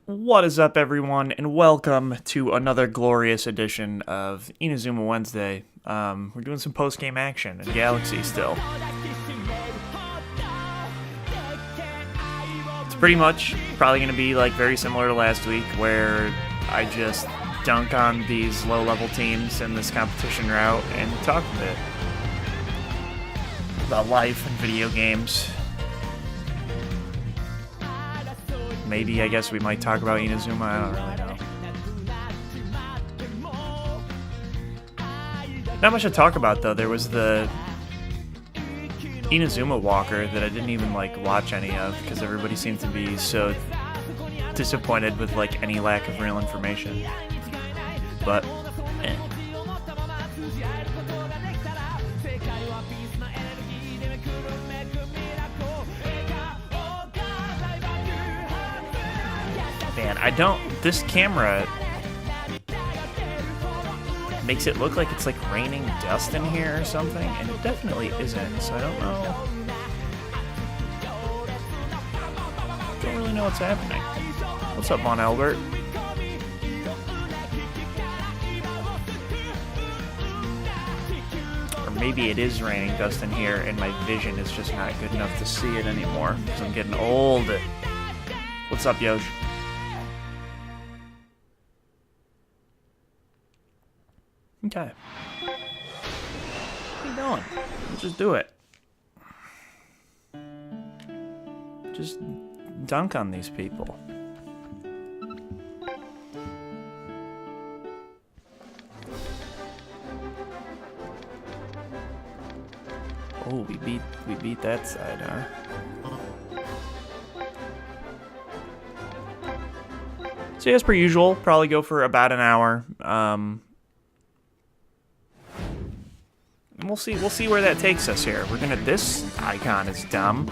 What is up, everyone, and welcome to another glorious edition of Inazuma Wednesday. We're doing some post-game action in Galaxy still. It's pretty much probably going to be like very similar to last week, where I just dunk on these low-level teams in this competition route and talk a bit about life and video games. Maybe, I guess we might talk about Inazuma, I don't really know. Not much to talk about, though. There was the Inazuma Walker that I didn't even, watch any of, because everybody seemed to be so disappointed with, any lack of real information. But, Man, this camera makes it look like it's raining dust in here or something, and it definitely isn't, so I don't know. Don't really know what's happening. What's up, Von Albert? Or maybe it is raining dust in here, and my vision is just not good enough to see it anymore, because I'm getting old. What's up, Yosh? Okay. What are you doing? Let's just do it. Just dunk on these people. Oh, we beat that side, huh? So as per usual, probably go for about an hour. And we'll see where that takes us here. This icon is dumb.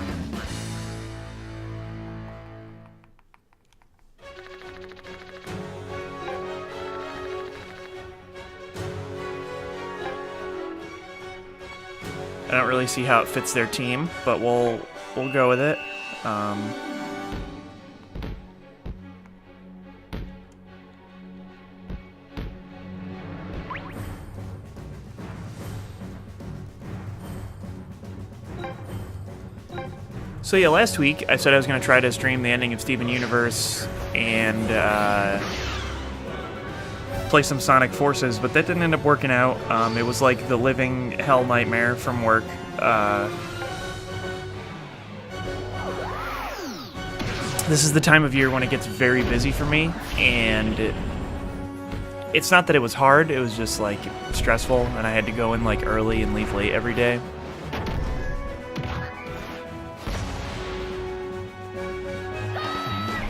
I don't really see how it fits their team, but we'll go with it. So yeah, last week I said I was going to try to stream the ending of Steven Universe and play some Sonic Forces, but that didn't end up working out. It was like the living hell nightmare from work. This is the time of year when it gets very busy for me, and it's not that it was hard, it was just stressful, and I had to go in early and leave late every day.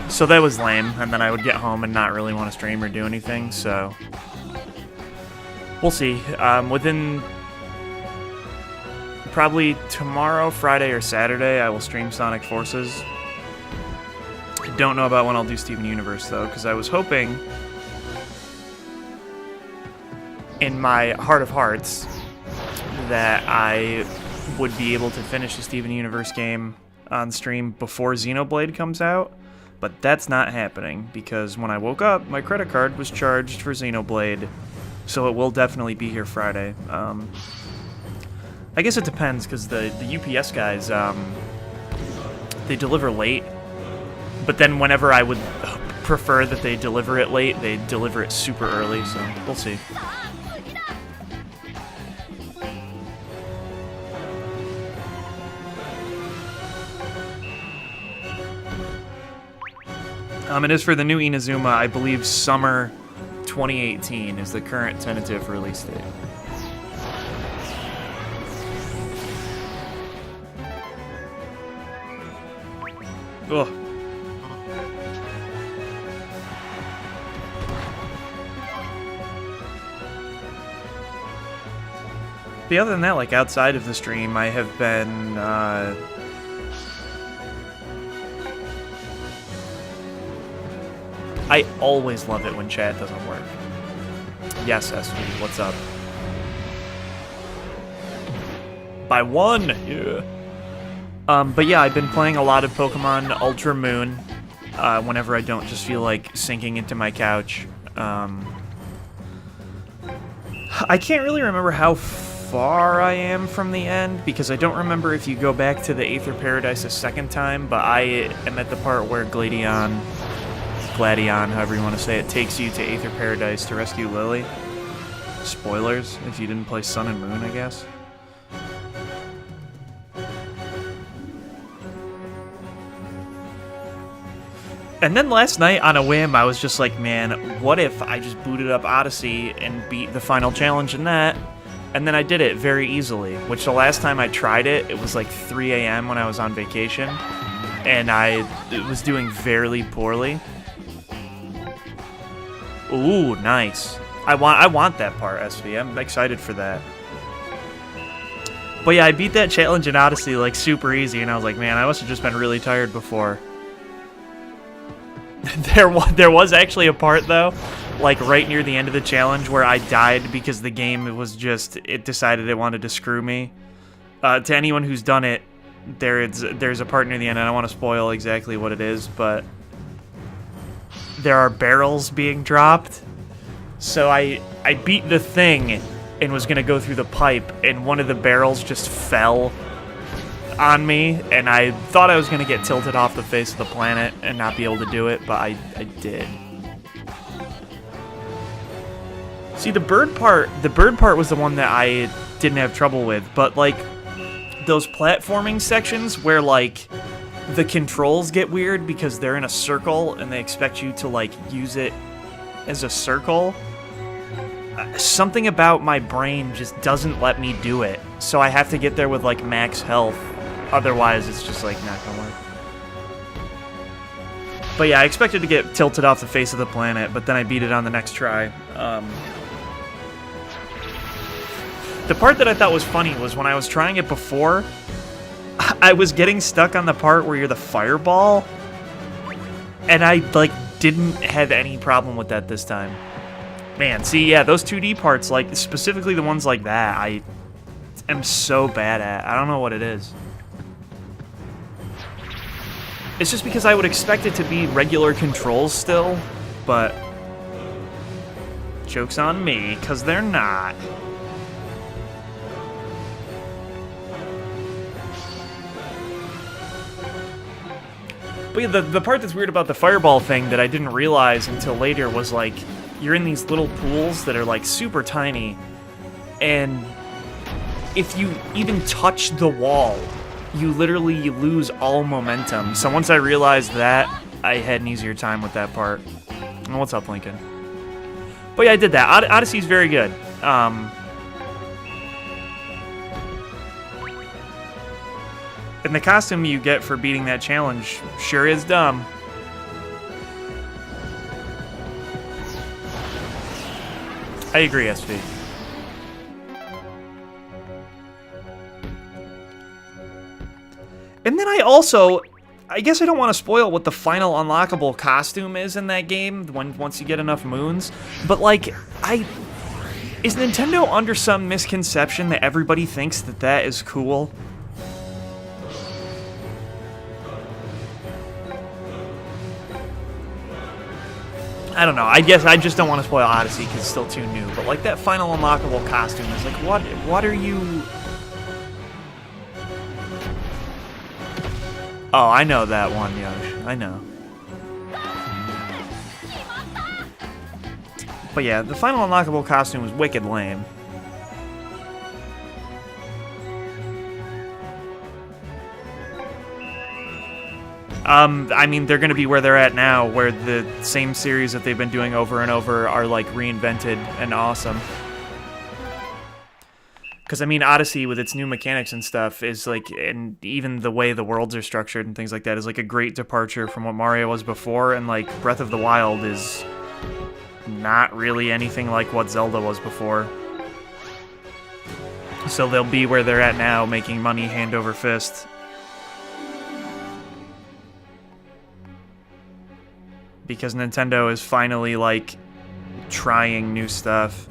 So that was lame, and then I would get home and not really want to stream or do anything, so we'll see. Within probably tomorrow, Friday, or Saturday, I will stream Sonic Forces. I don't know about when I'll do Steven Universe, though, because I was hoping, in my heart of hearts, that I would be able to finish the Steven Universe game on stream before Xenoblade comes out. But that's not happening, because when I woke up, my credit card was charged for Xenoblade, so it will definitely be here Friday. I guess it depends, because the UPS guys, they deliver late, but then whenever I would prefer that they deliver it late, they deliver it super early, so we'll see. It is for the new Inazuma. I believe summer 2018 is the current tentative release date. Ugh. But other than that, outside of the stream, I have been, I always love it when chat doesn't work. Yes, SV, what's up? By one! Yeah. But yeah, I've been playing a lot of Pokemon Ultra Moon. whenever I don't just feel like sinking into my couch. I can't really remember how far I am from the end, because I don't remember if you go back to the Aether Paradise a second time, but I am at the part where Gladion, however you want to say it, takes you to Aether Paradise to rescue Lily. Spoilers, if you didn't play Sun and Moon, I guess. And then last night, on a whim, I was just like, man, what if I just booted up Odyssey and beat the final challenge in that? And then I did it very easily, which the last time I tried it, it was like 3 a.m. when I was on vacation, and I was doing fairly poorly. Ooh, nice. I want that part, SV. I'm excited for that. But yeah, I beat that challenge in Odyssey like super easy, and I was like, man, I must have just been really tired before. There was actually a part, though, like right near the end of the challenge where I died because the game was just, it decided it wanted to screw me. To anyone who's done it, there's a part near the end, and I don't want to spoil exactly what it is, but there are barrels being dropped. So I beat the thing and was going to go through the pipe, and one of the barrels just fell on me, and I thought I was going to get tilted off the face of the planet and not be able to do it, but I did. See, the bird part was the one that I didn't have trouble with, but like those platforming sections where like the controls get weird because they're in a circle and they expect you to like use it as a circle, something about my brain just doesn't let me do it. So I have to get there with like max health. Otherwise, it's just like not gonna work. But yeah, I expected to get tilted off the face of the planet, but then I beat it on the next try. The part that I thought was funny was when I was trying it before, I was getting stuck on the part where you're the fireball, and I like didn't have any problem with that this time. Man, see, yeah, those 2D parts, like specifically the ones like that, I am so bad at. I don't know what it is. It's just because I would expect it to be regular controls still, but joke's on me, because they're not. But yeah, the part that's weird about the fireball thing that I didn't realize until later was like, you're in these little pools that are like super tiny, and if you even touch the wall, you literally lose all momentum. So once I realized that, I had an easier time with that part. Oh, what's up, Lincoln? But yeah, I did that. Odyssey's very good. And the costume you get for beating that challenge sure is dumb. I agree, SV. And then I guess I don't want to spoil what the final unlockable costume is in that game once you get enough moons, but like, is Nintendo under some misconception that everybody thinks that is cool? I don't know, I guess I just don't want to spoil Odyssey because it's still too new, but like that final unlockable costume is like, what are you... Oh, I know that one, Yosh. I know. But yeah, the final unlockable costume was wicked lame. I mean, they're going to be where they're at now, where the same series that they've been doing over and over are, like, reinvented and awesome. Because, I mean, Odyssey, with its new mechanics and stuff, is, like, and even the way the worlds are structured and things like that, is, like, a great departure from what Mario was before, and, like, Breath of the Wild is not really anything like what Zelda was before. So they'll be where they're at now, making money hand over fist. Because Nintendo is finally, like, trying new stuff.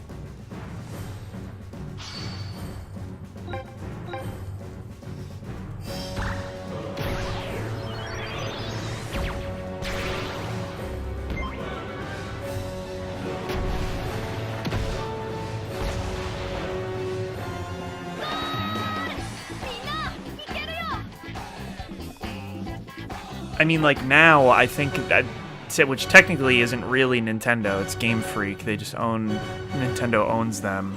I mean, like, now, I think, which technically isn't really Nintendo, it's Game Freak. They just Nintendo owns them.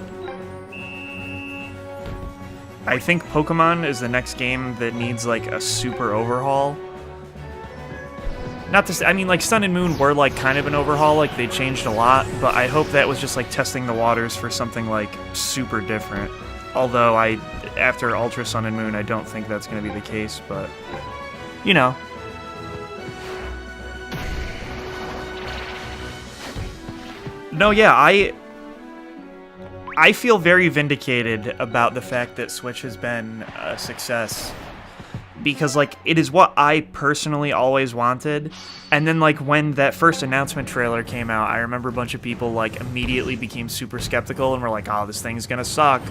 I think Pokemon is the next game that needs, like, a super overhaul. Not to say, I mean, like, Sun and Moon were, like, kind of an overhaul, like, they changed a lot, but I hope that was just, like, testing the waters for something, like, super different. Although, after Ultra Sun and Moon, I don't think that's going to be the case, but, you know. No, yeah, I feel very vindicated about the fact that Switch has been a success. Because, like, it is what I personally always wanted. And then, like, when that first announcement trailer came out, I remember a bunch of people, like, immediately became super skeptical and were like, oh, this thing's gonna suck.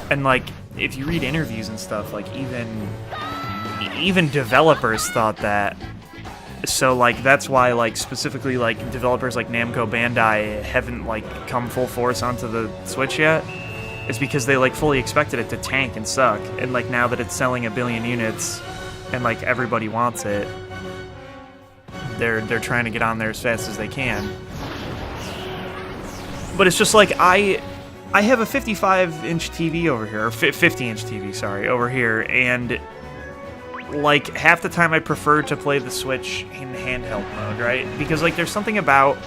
And, like, if you read interviews and stuff, like, even developers thought that. So, like, that's why, like, specifically, like, developers like Namco Bandai haven't, like, come full force onto the Switch yet. Is because they, like, fully expected it to tank and suck. And, like, now that it's selling 1 billion units and, like, everybody wants it, they're trying to get on there as fast as they can. But it's just like, I have a 55-inch TV over here, or 50-inch TV, sorry, over here, and, like, half the time I prefer to play the Switch in handheld mode, right? Because, like, there's something about...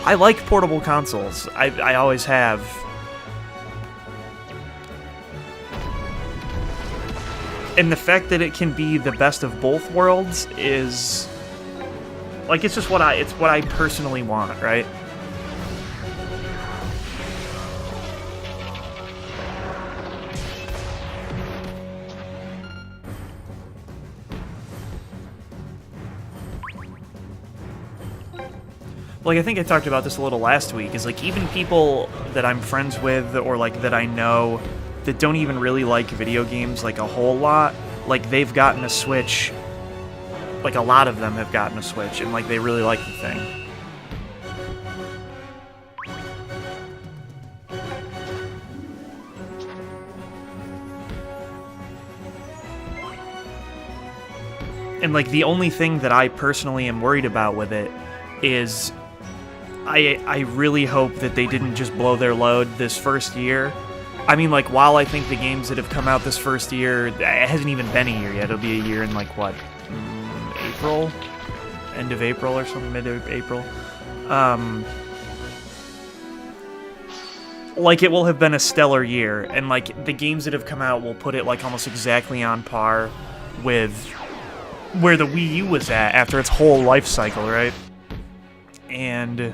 I like portable consoles. I always have. And the fact that it can be the best of both worlds is, like, it's just what I personally want, right? Like, I think I talked about this a little last week, is, like, even people that I'm friends with, or, like, that I know that don't even really like video games, like, a whole lot, like, they've gotten a Switch, like, a lot of them have gotten a Switch, and, like, they really like the thing. And, like, the only thing that I personally am worried about with it is I really hope that they didn't just blow their load this first year. I mean, like, while I think the games that have come out this first year, it hasn't even been a year yet. It'll be a year in, like, what, April? End of April or something, mid-April. Like, it will have been a stellar year, and, like, the games that have come out will put it, like, almost exactly on par with where the Wii U was at after its whole life cycle, right? And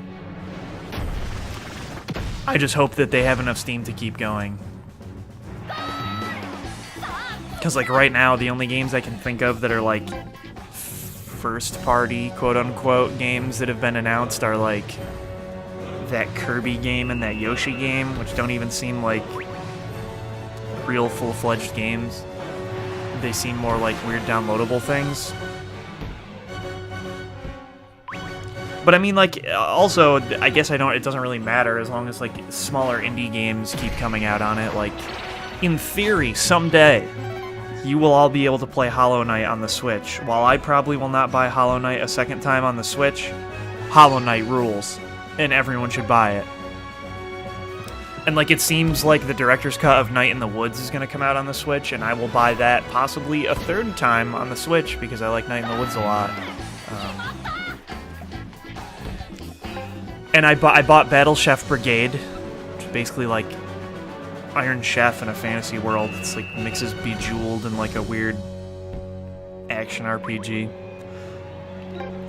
I just hope that they have enough steam to keep going. Because, like, right now, the only games I can think of that are, like, first-party, quote-unquote, games that have been announced are, like, that Kirby game and that Yoshi game, which don't even seem like real full-fledged games. They seem more like weird downloadable things. But I mean, like, also, I guess it doesn't really matter as long as, like, smaller indie games keep coming out on it. Like, in theory, someday, you will all be able to play Hollow Knight on the Switch. While I probably will not buy Hollow Knight a second time on the Switch, Hollow Knight rules, and everyone should buy it. And, like, it seems like the director's cut of Night in the Woods is going to come out on the Switch, and I will buy that possibly a third time on the Switch, because I like Night in the Woods a lot. And I bought Battle Chef Brigade, which is basically like Iron Chef in a fantasy world. It's like mixes Bejeweled and like a weird action RPG.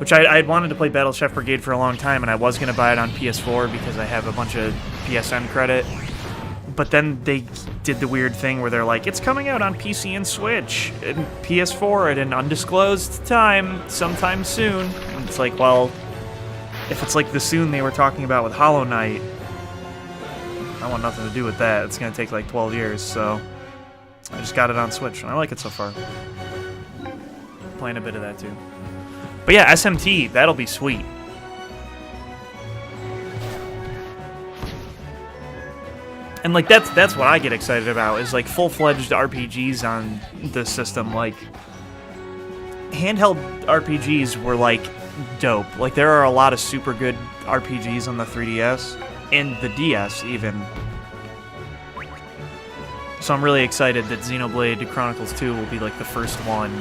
Which I had wanted to play Battle Chef Brigade for a long time, and I was going to buy it on PS4 because I have a bunch of PSN credit. But then they did the weird thing where they're like, it's coming out on PC and Switch and PS4 at an undisclosed time sometime soon. And it's like, well, if it's like the soon they were talking about with Hollow Knight, I want nothing to do with that. It's going to take like 12 years, so I just got it on Switch, and I like it so far. Playing a bit of that too. But yeah, SMT, that'll be sweet. And like that's what I get excited about, is like full-fledged RPGs on the system. Like handheld RPGs were like dope. Like there are a lot of super good RPGs on the 3DS and the DS even. So I'm really excited that Xenoblade Chronicles 2 will be like the first one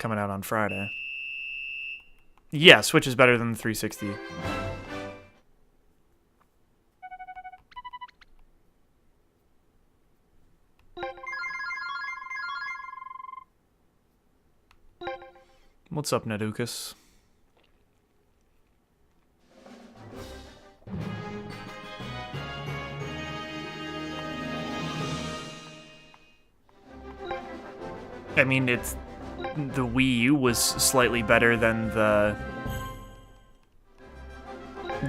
coming out on Friday. Yeah, Switch is better than the 360. What's up, Nadukas? I mean, it's the Wii U was slightly better than the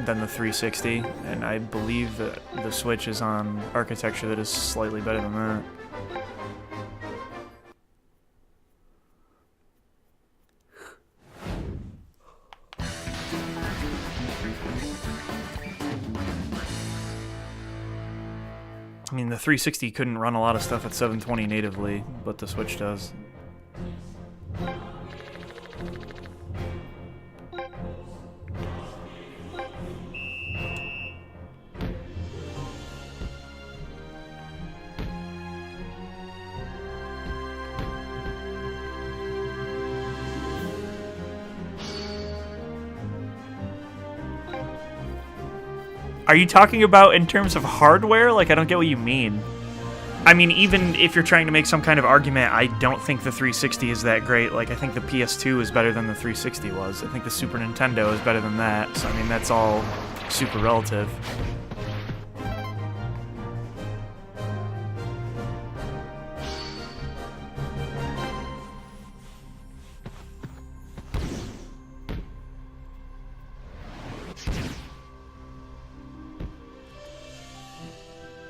360, and I believe that the Switch is on architecture that is slightly better than that. I mean, the 360 couldn't run a lot of stuff at 720 natively, but the Switch does. Are you talking about in terms of hardware? Like, I don't get what you mean. I mean, even if you're trying to make some kind of argument, I don't think the 360 is that great. Like, I think the PS2 is better than the 360 was. I think the Super Nintendo is better than that. So, I mean, that's all super relative.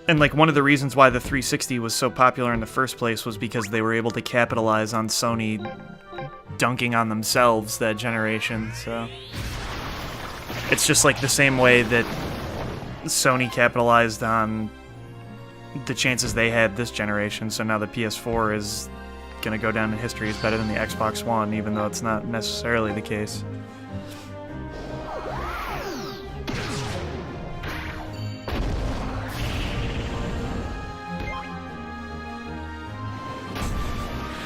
And, like, one of the reasons why the 360 was so popular in the first place was because they were able to capitalize on Sony dunking on themselves that generation, so... It's just like the same way that Sony capitalized on the chances they had this generation, so now the PS4 is gonna go down in history as better than the Xbox One, even though it's not necessarily the case.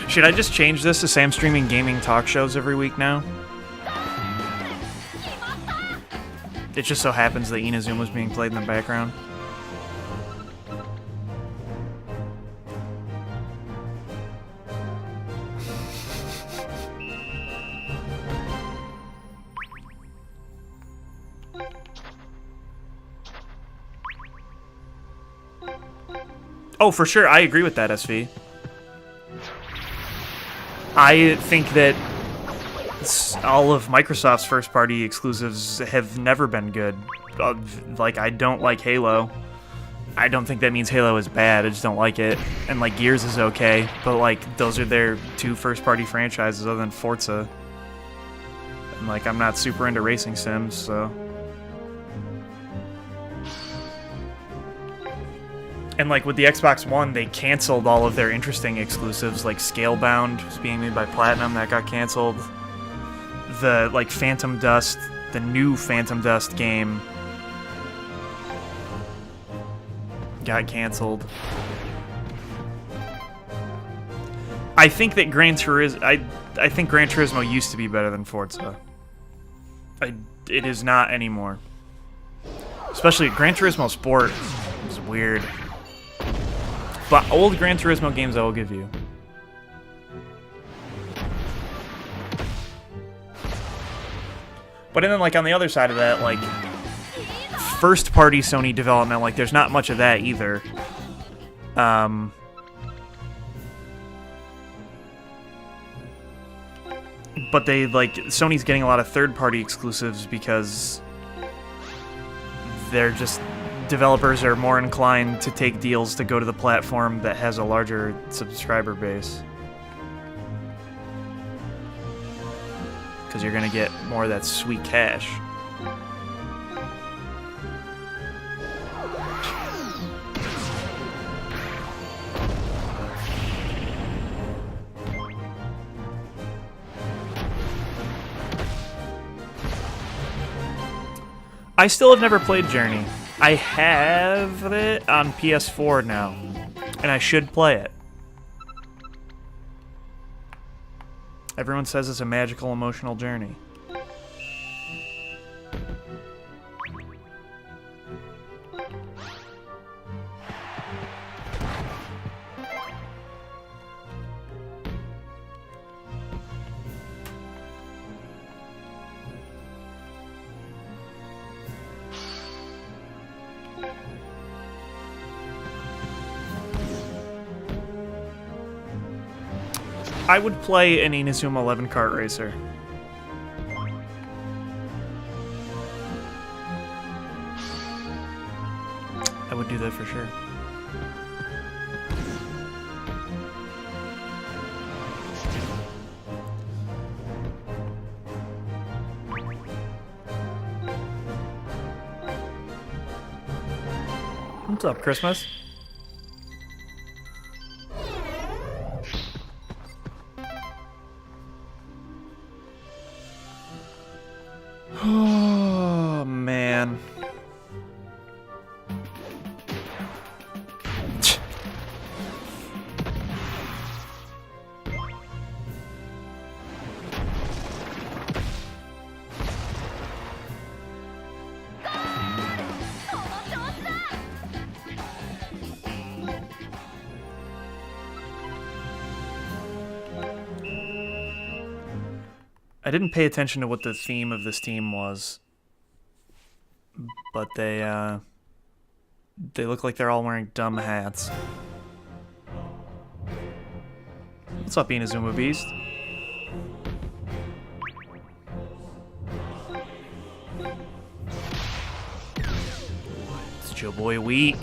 Should I just change this to Sam streaming gaming talk shows every week now? It just so happens that Inazuma was being played in the background. Oh, for sure, I agree with that, SV. I think that all of Microsoft's first-party exclusives have never been good. Like, I don't like Halo. I don't think that means Halo is bad, I just don't like it. And, like, Gears is okay, but, like, those are their two first-party franchises other than Forza. And, like, I'm not super into racing sims, so... And, like, with the Xbox One, they canceled all of their interesting exclusives, like Scalebound was being made by Platinum, that got canceled. The, like, Phantom Dust, the new Phantom Dust game got canceled. I think that Gran Turismo... I think Gran Turismo used to be better than Forza. It is not anymore. Especially Gran Turismo Sport is weird. But old Gran Turismo games I will give you. But then, like, on the other side of that, like, first-party Sony development, like, there's not much of that either. But they, like, Sony's getting a lot of third-party exclusives because they're just... developers are more inclined to take deals to go to the platform that has a larger subscriber base. Because you're going to get more of that sweet cash. I still have never played Journey. I have it on PS4 now, and I should play it. Everyone says it's a magical, emotional journey. I would play an Inazuma 11 kart racer. I would do that for sure. What's up, Christmas? Oh, man. I didn't pay attention to what the theme of this team was, but they look like they're all wearing dumb hats. What's up, Inazuma Beast? It's your boy Wheat.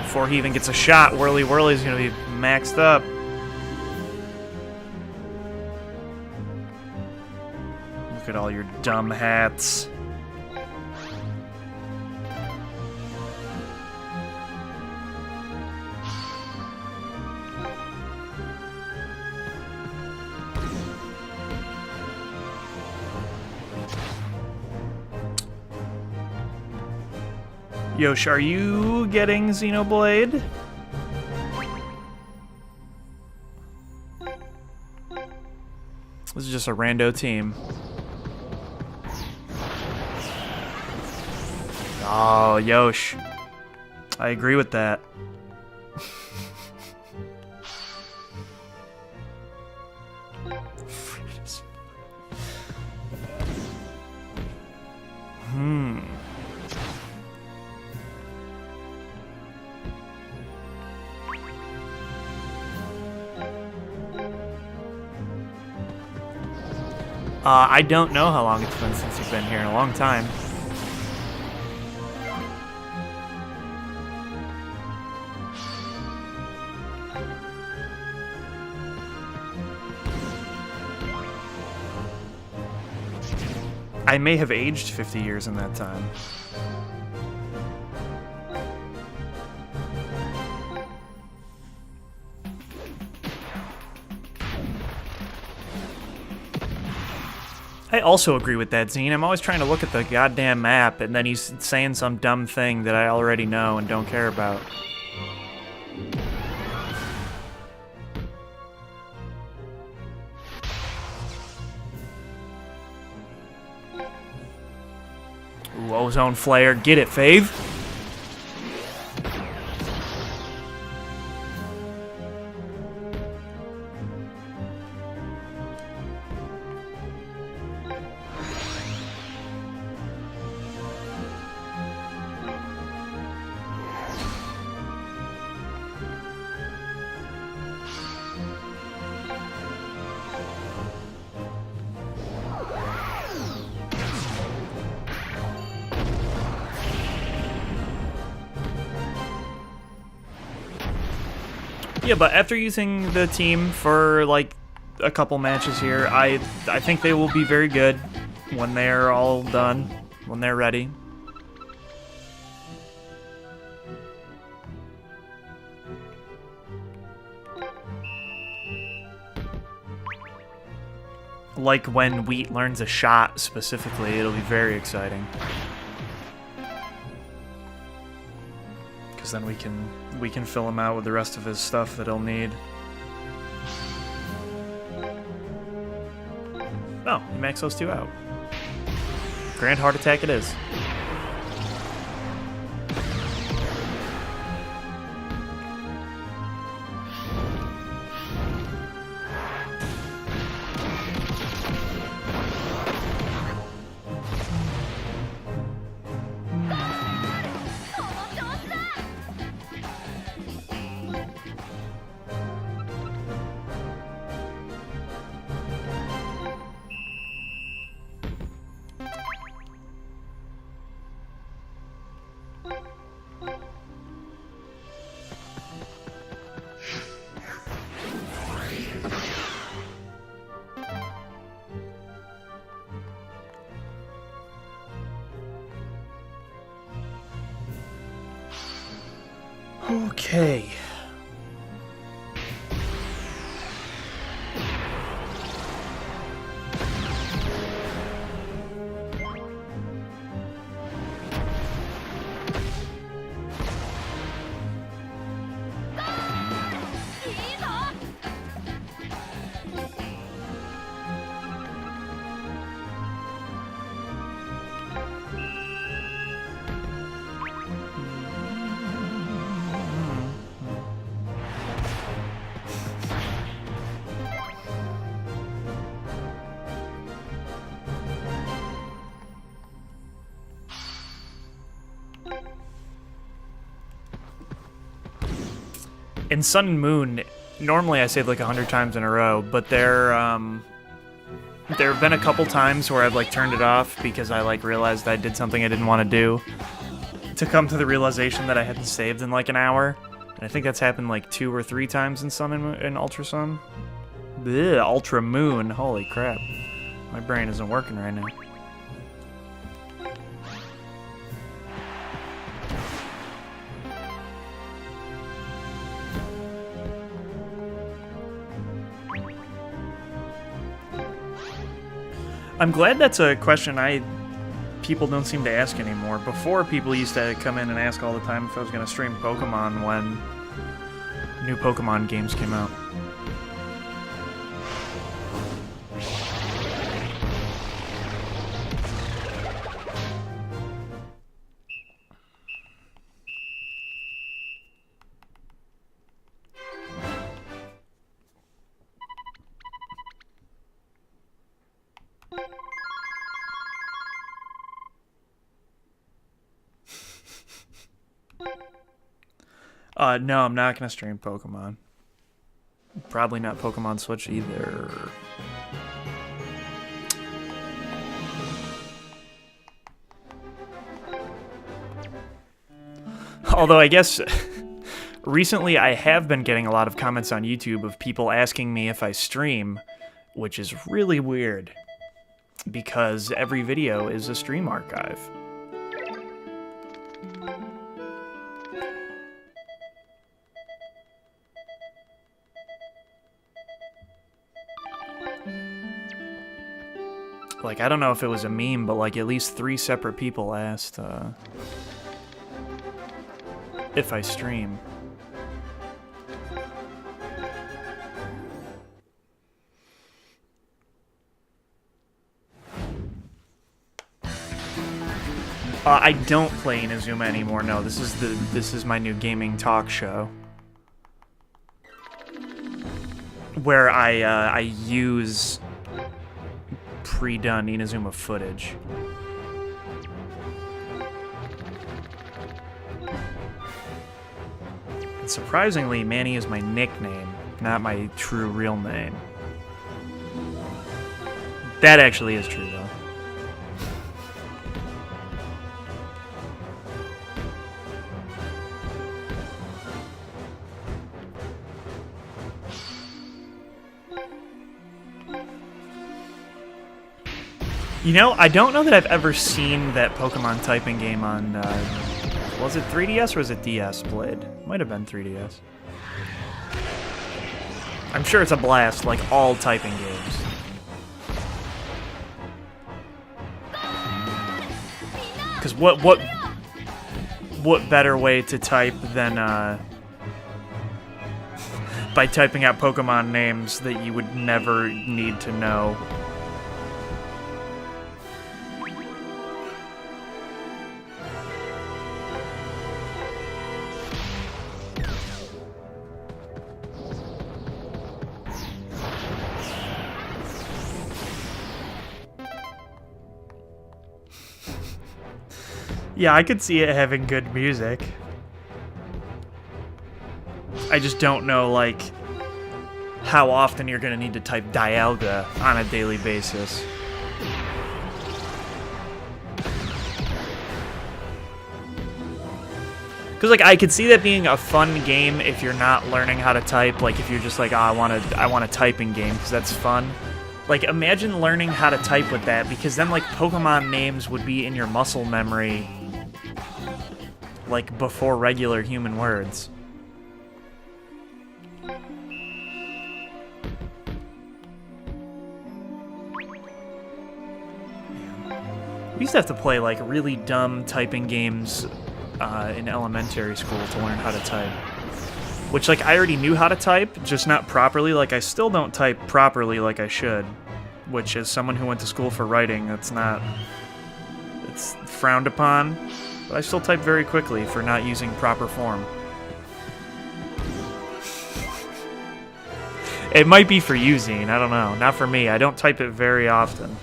Before he even gets a shot, Whirly Whirly's gonna be maxed up. Look at all your dumb hats. Yosh, are you getting Xenoblade? This is just a rando team. Oh, Yosh. I agree with that. I don't know how long it's been since you've been here. In a long time. I may have aged 50 years in that time. I also agree with that, Zine. I'm always trying to look at the goddamn map, and then he's saying some dumb thing that I already know and don't care about. Ooh, Ozone Flare. Get it, Fave. Yeah, but after using the team for like a couple matches here, I think they will be very good when they're all done, when they're ready. Like when Wheat learns a shot specifically, it'll be very exciting. Because then we can fill him out with the rest of his stuff that he'll need. Oh, he maxed those two out. Grand Heart Attack it is. Okay. In Sun and Moon, normally I say it like 100 times in a row, but there have been a couple times where I've like turned it off because I like realized I did something I didn't want to do, to come to the realization that I hadn't saved in like an hour. And I think that's happened like 2 or 3 times in Sun and Moon, in Ultra Sun. Blech, Ultra Moon, holy crap. My brain isn't working right now. I'm glad that's a question people don't seem to ask anymore. Before, people used to come in and ask all the time if I was going to stream Pokemon when new Pokemon games came out. No, I'm not going to stream Pokemon. Probably not Pokemon Switch either. Although I guess recently I have been getting a lot of comments on YouTube of people asking me if I stream, which is really weird because every video is a stream archive. Like, I don't know if it was a meme, but like at least 3 separate people asked if I stream. I don't play Inazuma anymore. No, this is my new gaming talk show where I use pre-done Inazuma footage. And surprisingly, Manny is my nickname, not my true real name. That actually is true, though. You know, I don't know that I've ever seen that Pokemon typing game on, was it 3DS or was it DS, Blade? Might have been 3DS. I'm sure it's a blast, like all typing games. Because what better way to type than by typing out Pokemon names that you would never need to know? Yeah, I could see it having good music. I just don't know, like, how often you're gonna need to type Dialga on a daily basis. Because, like, I could see that being a fun game if you're not learning how to type. Like, if you're just like, oh, I want a typing game, because that's fun. Like, imagine learning how to type with that, because then, like, Pokemon names would be in your muscle memory, like, before regular human words. We used to have to play, like, really dumb typing games in elementary school to learn how to type. Which, like, I already knew how to type, just not properly. Like, I still don't type properly like I should. Which, as someone who went to school for writing, it's frowned upon. But I still type very quickly for not using proper form. It might be for you, Zine, I don't know. Not for me, I don't type it very often.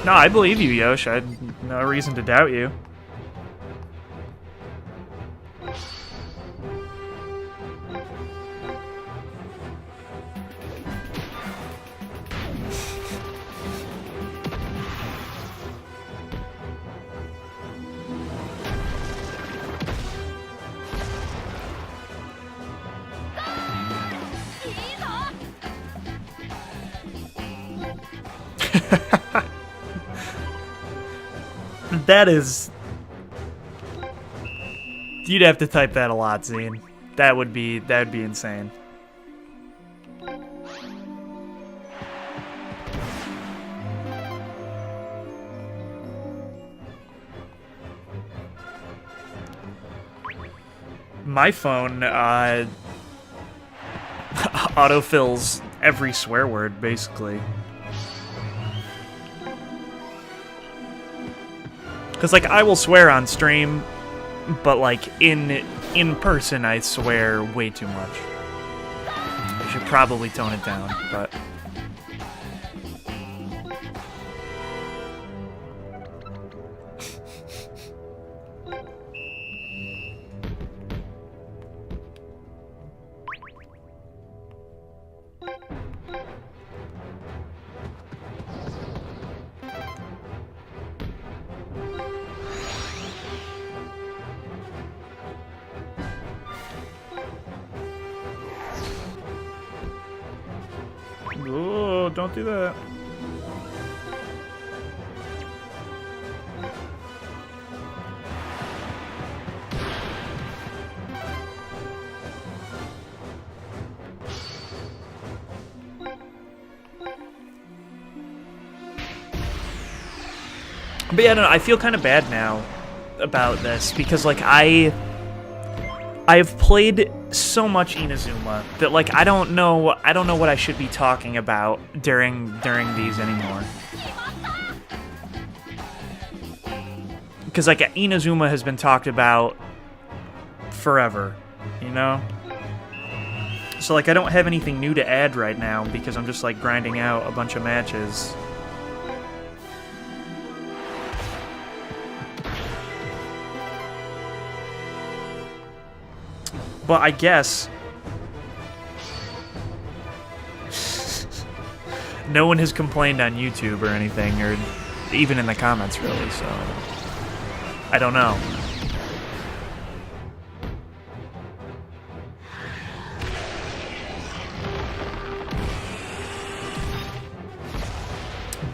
No, I believe you, Yosh. I had no reason to doubt you. That is... You'd have to type that a lot, Zine. That would be insane. My phone, autofills every swear word, basically. Because, like, I will swear on stream, but, like, in person, I swear way too much. I should probably tone it down, but... Oh, don't do that. But yeah, no, I feel kind of bad now about this because, like, I've played so much Inazuma that, like, I don't know what I should be talking about during these anymore. Because, like, Inazuma has been talked about forever, you know? So, like, I don't have anything new to add right now because I'm just, like, grinding out a bunch of matches. But I guess no one has complained on YouTube or anything, or even in the comments, really, so I don't know.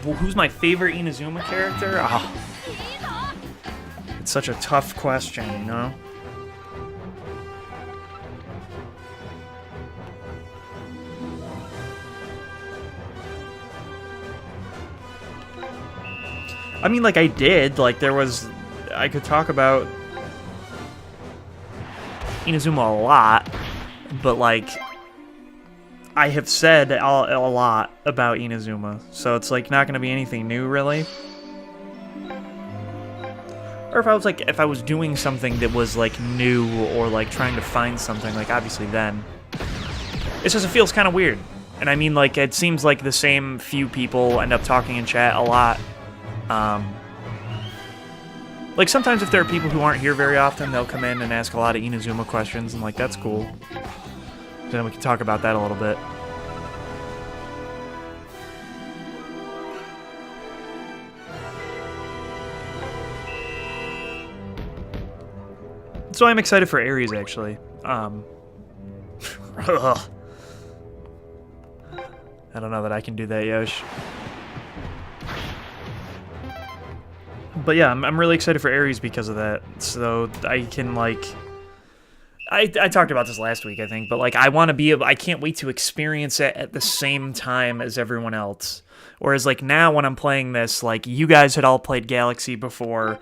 Well, who's my favorite Inazuma character? Oh, it's such a tough question, you know? I mean, like, I did. Like, I could talk about Inazuma a lot, but, like, I have said a lot about Inazuma, so it's, like, not gonna be anything new, really. Or if I was doing something that was, like, new, or, like, trying to find something, like, obviously then. It's just, it feels kind of weird. And I mean, like, it seems like the same few people end up talking in chat a lot. Like, sometimes if there are people who aren't here very often, they'll come in and ask a lot of Inazuma questions, and, like, that's cool. Then we can talk about that a little bit. So I'm excited for Ares, actually. I don't know that I can do that, Yosh. But yeah, I'm really excited for Ares because of that. So I can, like... I talked about this last week, I think, but, like, I can't wait to experience it at the same time as everyone else. Whereas, like, now when I'm playing this, like, you guys had all played Galaxy before.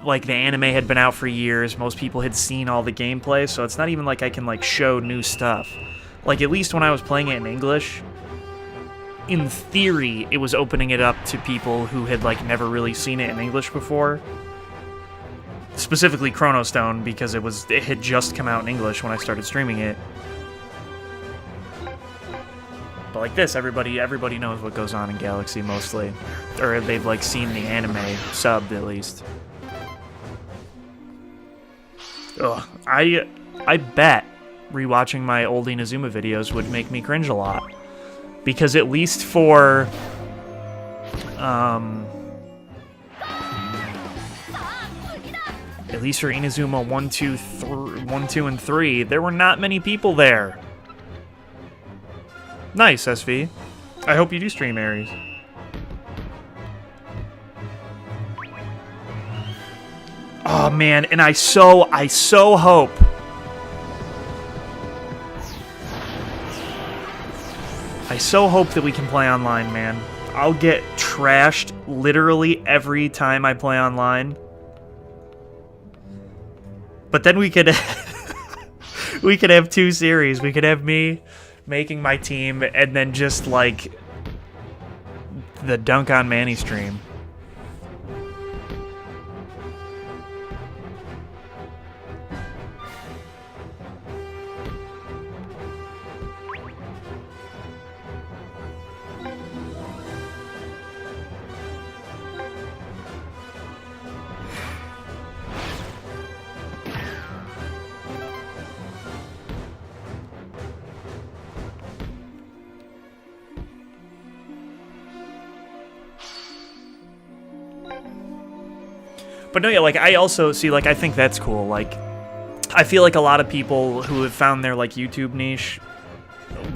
Like, the anime had been out for years, most people had seen all the gameplay, so it's not even like I can, like, show new stuff. Like, at least when I was playing it in English, in theory, it was opening it up to people who had, like, never really seen it in English before. Specifically Chrono Stone, because it had just come out in English when I started streaming it. But like this, everybody knows what goes on in Galaxy, mostly. Or they've, like, seen the anime, subbed, at least. Ugh, I bet rewatching my old Inazuma videos would make me cringe a lot. Because at least for... At least for Inazuma 1, 2, and 3, there were not many people there. Nice, SV. I hope you do stream Ares. Oh man, and I so hope that we can play online, man. I'll get trashed literally every time I play online. But then we could we could have two series. We could have me making my team and then just, like, the Dunk on Manny stream. But no, yeah, like, I also see, like, I think that's cool. Like, I feel like a lot of people who have found their, like, YouTube niche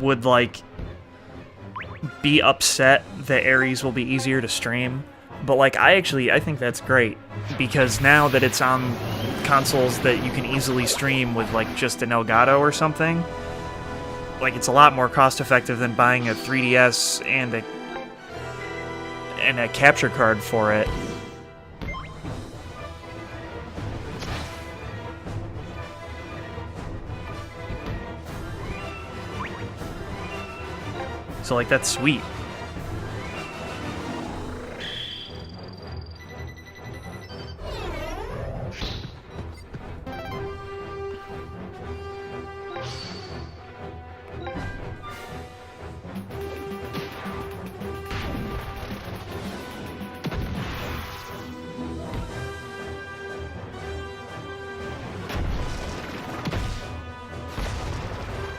would, like, be upset that Ares will be easier to stream. But, like, I think that's great. Because now that it's on consoles that you can easily stream with, like, just an Elgato or something, like, it's a lot more cost-effective than buying a 3DS and a capture card for it. So, like, that's sweet.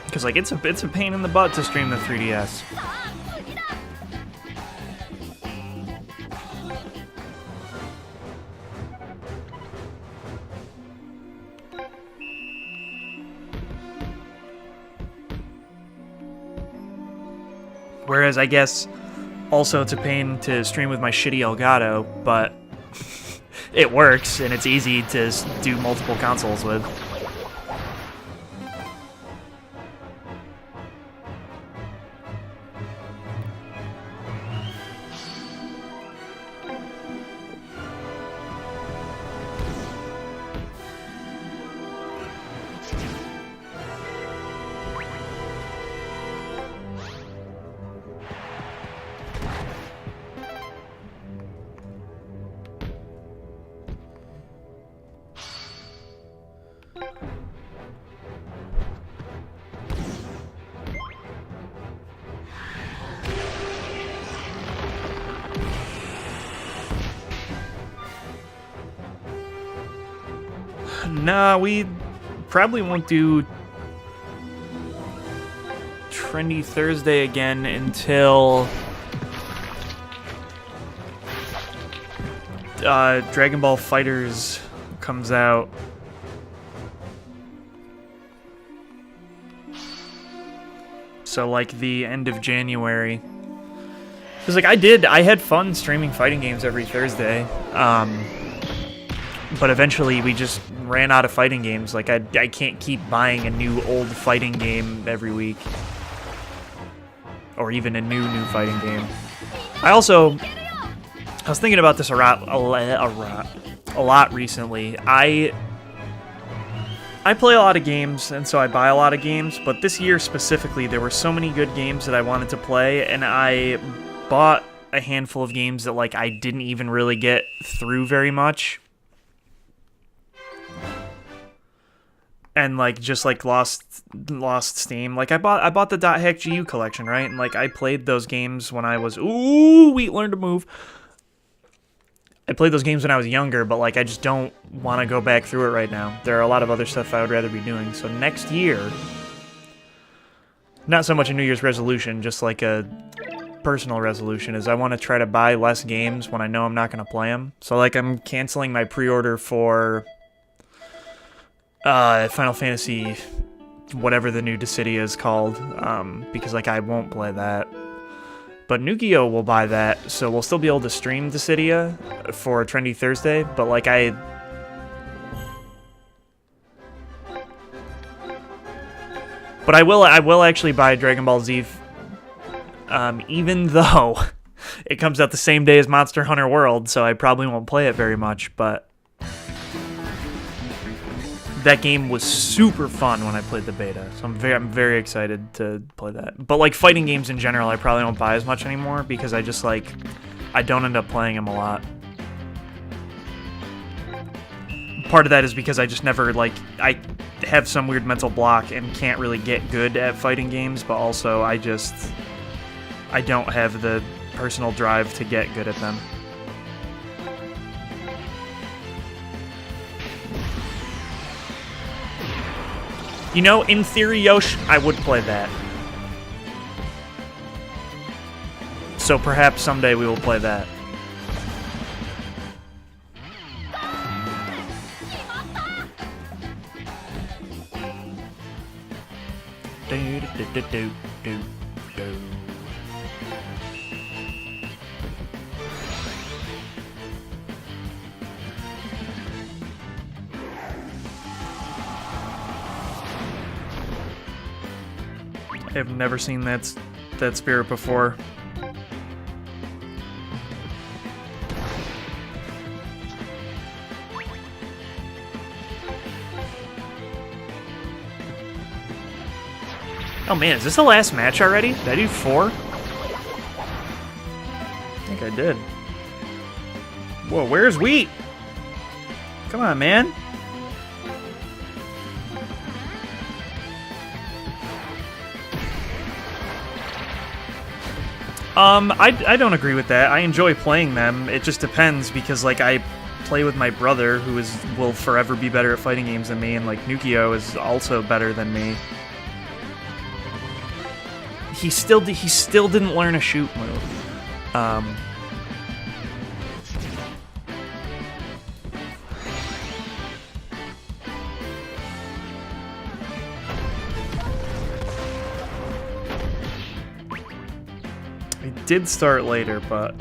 Because, like, it's a pain in the butt to stream the 3DS. Whereas, I guess, also it's a pain to stream with my shitty Elgato, but it works, and it's easy to do multiple consoles with. No, we probably won't do Trendy Thursday again until Dragon Ball FighterZ comes out. So like the end of January. Because like I had fun streaming fighting games every Thursday. But eventually we just ran out of fighting games. Like I can't keep buying a new old fighting game every week. Or even a new fighting game. I was thinking about this a lot recently. I play a lot of games, and so I buy a lot of games, but this year specifically, there were so many good games that I wanted to play, and I bought a handful of games that, like, I didn't even really get through very much. And, like, just, like, lost steam. Like, I bought the .hack GU collection, right? And, like, I played those games when I was... Ooh, Wheat learned to move. I played those games when I was younger, but like I just don't want to go back through it right now. There are a lot of other stuff I would rather be doing. So next year, not so much a New Year's resolution, just like a personal resolution, is I want to try to buy less games when I know I'm not going to play them. So like I'm canceling my pre-order for Final Fantasy, whatever the new Dissidia is called, because like I won't play that. But Nukio will buy that, so we'll still be able to stream Dissidia for Trendy Thursday, but like But I will actually buy Dragon Ball Z, even though it comes out the same day as Monster Hunter World, so I probably won't play it very much, but that game was super fun when I played the beta, so I'm very excited to play that. But like fighting games in general, I probably don't buy as much anymore because I just like I don't end up playing them a lot. Part of that is because I just never like I have some weird mental block and can't really get good at fighting games, but also I don't have the personal drive to get good at them. You know, in theory, Yosh, I would play that. So perhaps someday we will play that. I've never seen that spirit before. Oh man, is this the last match already? Did I do 4? I think I did. Whoa, where's Wheat? Come on, man. I don't agree with that. I enjoy playing them. It just depends because like I play with my brother who will forever be better at fighting games than me, and like Nukio is also better than me. He still didn't learn a shoot move. I did start later, but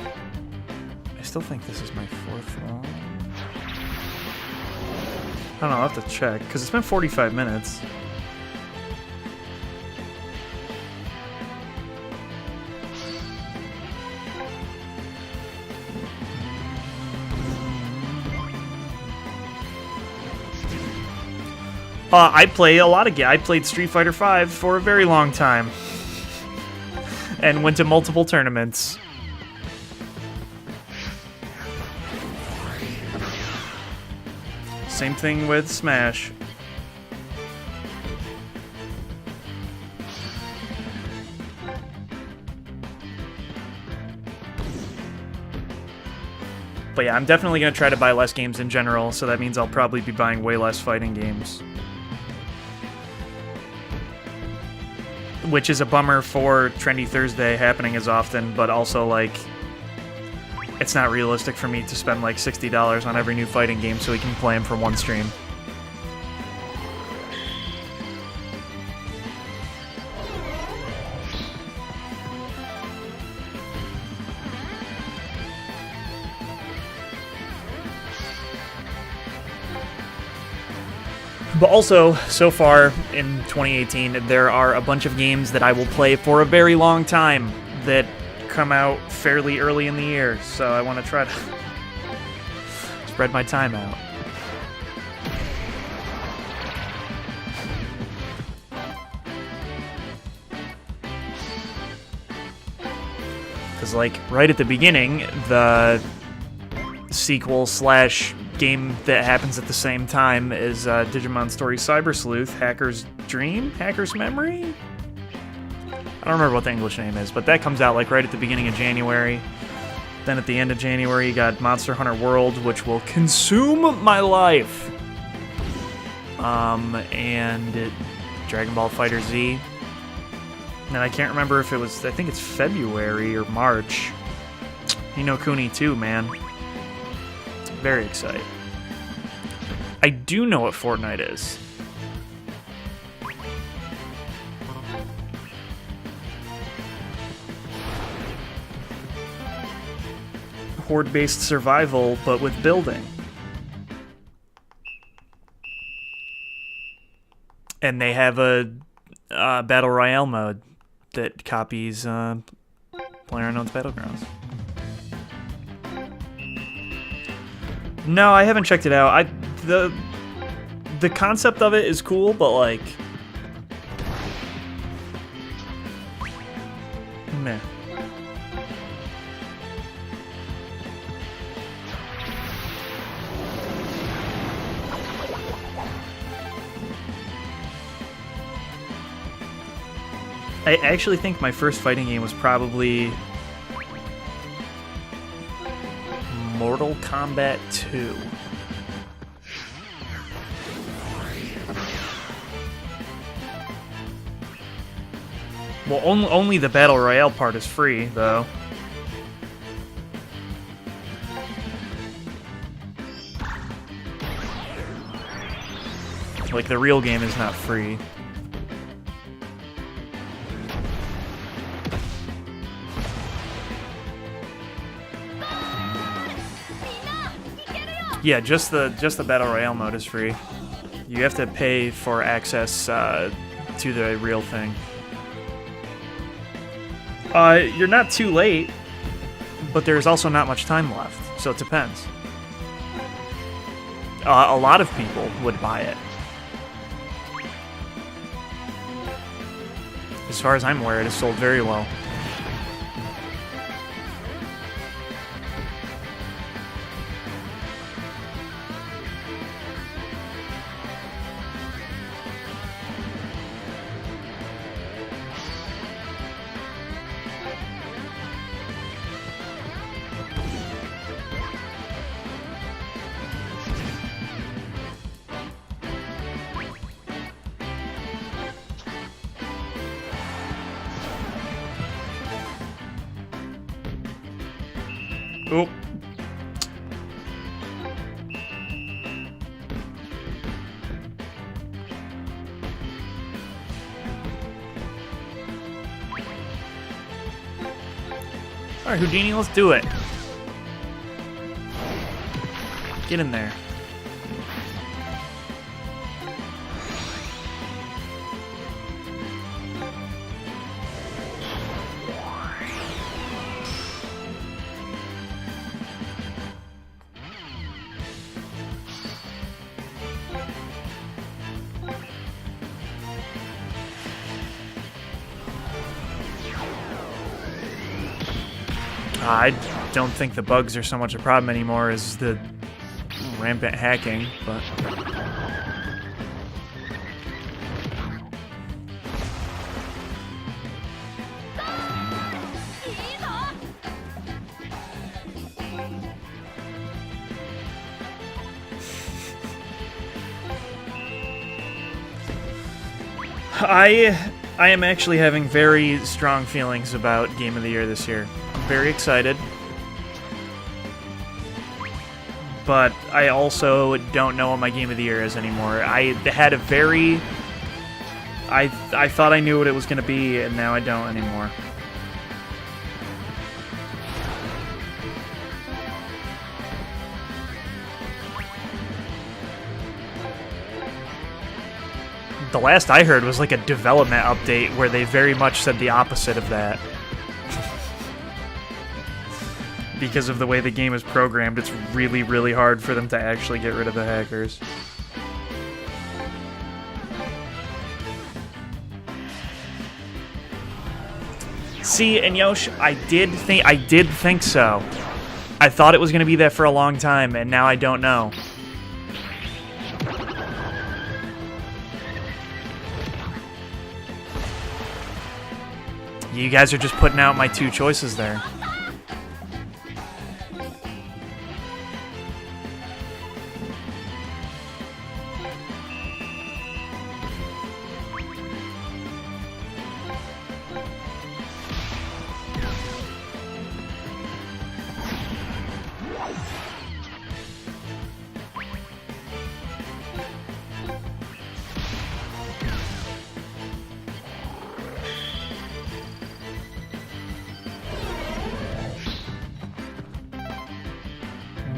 I still think this is my 4th one. I don't know, I'll have to check, because it's been 45 minutes. I play a lot of games. I played Street Fighter V for a very long time. And went to multiple tournaments. Same thing with Smash. But yeah, I'm definitely going to try to buy less games in general, so that means I'll probably be buying way less fighting games. Which is a bummer for Trendy Thursday happening as often, but also, like, it's not realistic for me to spend, like, $60 on every new fighting game so we can play them for one stream. But also, so far in 2018, there are a bunch of games that I will play for a very long time that come out fairly early in the year, so I want to try to spread my time out. Because, like, right at the beginning, the sequel / game that happens at the same time is Digimon Story Cyber Sleuth, Hacker's Dream? Hacker's Memory? I don't remember what the English name is, but that comes out like right at the beginning of January. Then at the end of January, you got Monster Hunter World, which will consume my life. And Dragon Ball Fighter Z. And I can't remember if it was, I think it's February or March. Ni Kuni 2, man. Very excited. I do know what Fortnite is. Horde-based survival, but with building. And they have a Battle Royale mode that copies PlayerUnknown's Battlegrounds. No, I haven't checked it out. The concept of it is cool, but like, meh. I actually think my first fighting game was probably Mortal Kombat 2. Well, only the Battle Royale part is free, though. Like, the real game is not free. Yeah, just the Battle Royale mode is free. You have to pay for access to the real thing. You're not too late, but there's also not much time left, so it depends. A lot of people would buy it. As far as I'm aware, it is sold very well. Oh. Alright, Houdini, let's do it. Get in there. I don't think the bugs are so much a problem anymore as the rampant hacking, but... I am actually having very strong feelings about Game of the Year this year. I'm very excited. But I also don't know what my Game of the Year is anymore. I had a very... I thought I knew what it was going to be, and now I don't anymore. The last I heard was like a development update where they very much said the opposite of that. Because of the way the game is programmed, it's really, really hard for them to actually get rid of the hackers. See, and Yosh, I did think so. I thought it was going to be that for a long time, and now I don't know. You guys are just putting out my two choices there.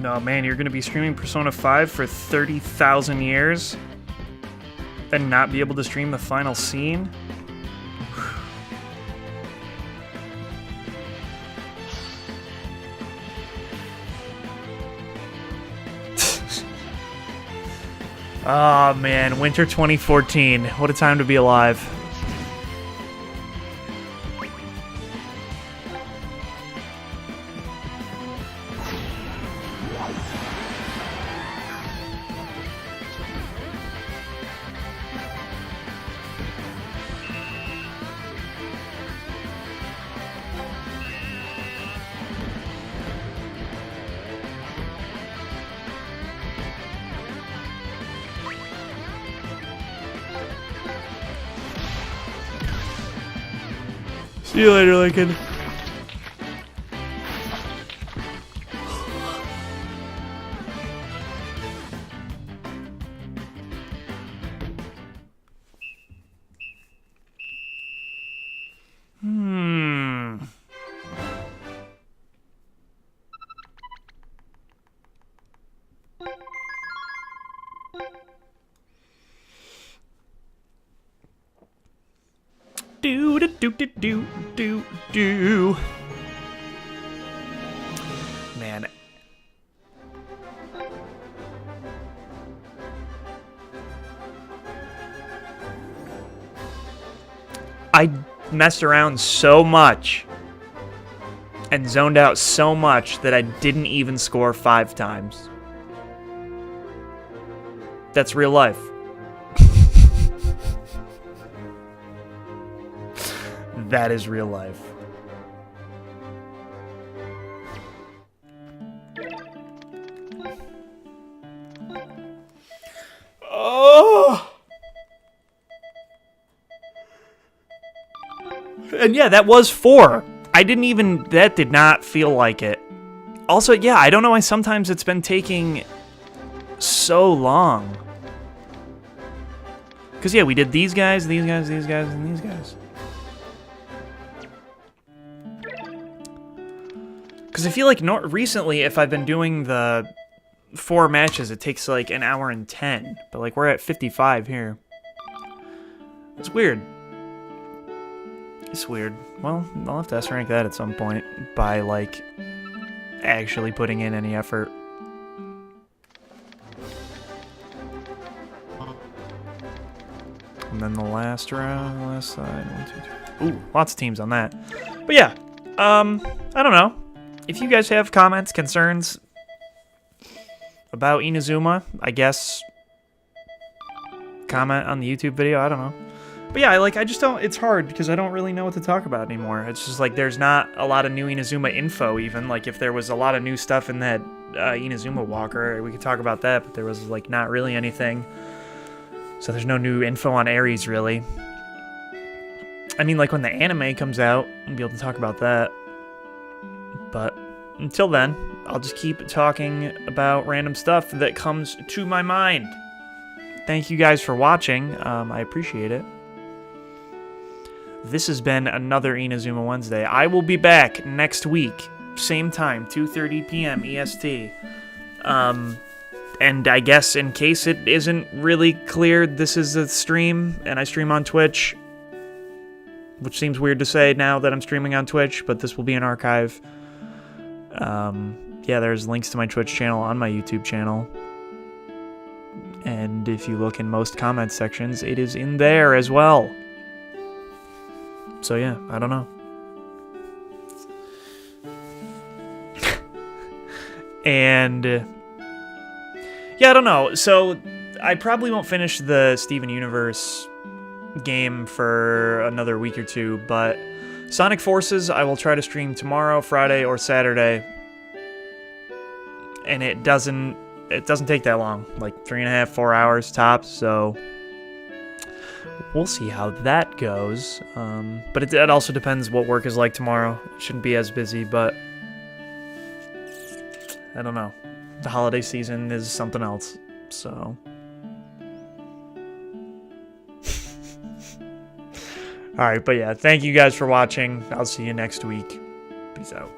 No, man, you're going to be streaming Persona 5 for 30,000 years and not be able to stream the final scene? Oh, man, winter 2014. What a time to be alive. See you later, Lincoln. Do. Man. I messed around so much and zoned out so much that I didn't even score 5 times. That's real life. That is real life. Oh! And yeah, that was 4. I didn't even... That did not feel like it. Also, yeah, I don't know why sometimes it's been taking so long. Because, yeah, we did these guys, and these guys. Because I feel like recently, if I've been doing the 4 matches, it takes like an hour and 10. But like we're at 55 here. It's weird. It's weird. Well, I'll have to S-rank that at some point by like actually putting in any effort. And then the last round, last side, 1, 2, 3. Ooh, lots of teams on that. But yeah, I don't know. If you guys have comments, concerns about Inazuma, I guess comment on the YouTube video, I don't know. But yeah, I just don't, it's hard because I don't really know what to talk about anymore. It's just like there's not a lot of new Inazuma info even. Like if there was a lot of new stuff in that Inazuma Walker, we could talk about that, but there was like not really anything. So there's no new info on Ares really. I mean, like when the anime comes out, I'll be able to talk about that. But until then, I'll just keep talking about random stuff that comes to my mind. Thank you guys for watching. I appreciate it. This has been another Inazuma Wednesday. I will be back next week, same time, 2:30 p.m. EST. And I guess in case it isn't really clear, this is a stream, and I stream on Twitch, which seems weird to say now that I'm streaming on Twitch, but this will be an archive. Yeah, there's links to my Twitch channel on my YouTube channel. And if you look in most comment sections, it is in there as well. So yeah, I don't know. And yeah, I don't know. So I probably won't finish the Steven Universe game for another week or two, but Sonic Forces I will try to stream tomorrow, Friday, or Saturday. And it doesn't take that long, like 3.5, 4 hours tops, so we'll see how that goes. But it also depends what work is like tomorrow. It shouldn't be as busy, but I don't know. The holiday season is something else, so. Alright, but yeah, thank you guys for watching. I'll see you next week. Peace out.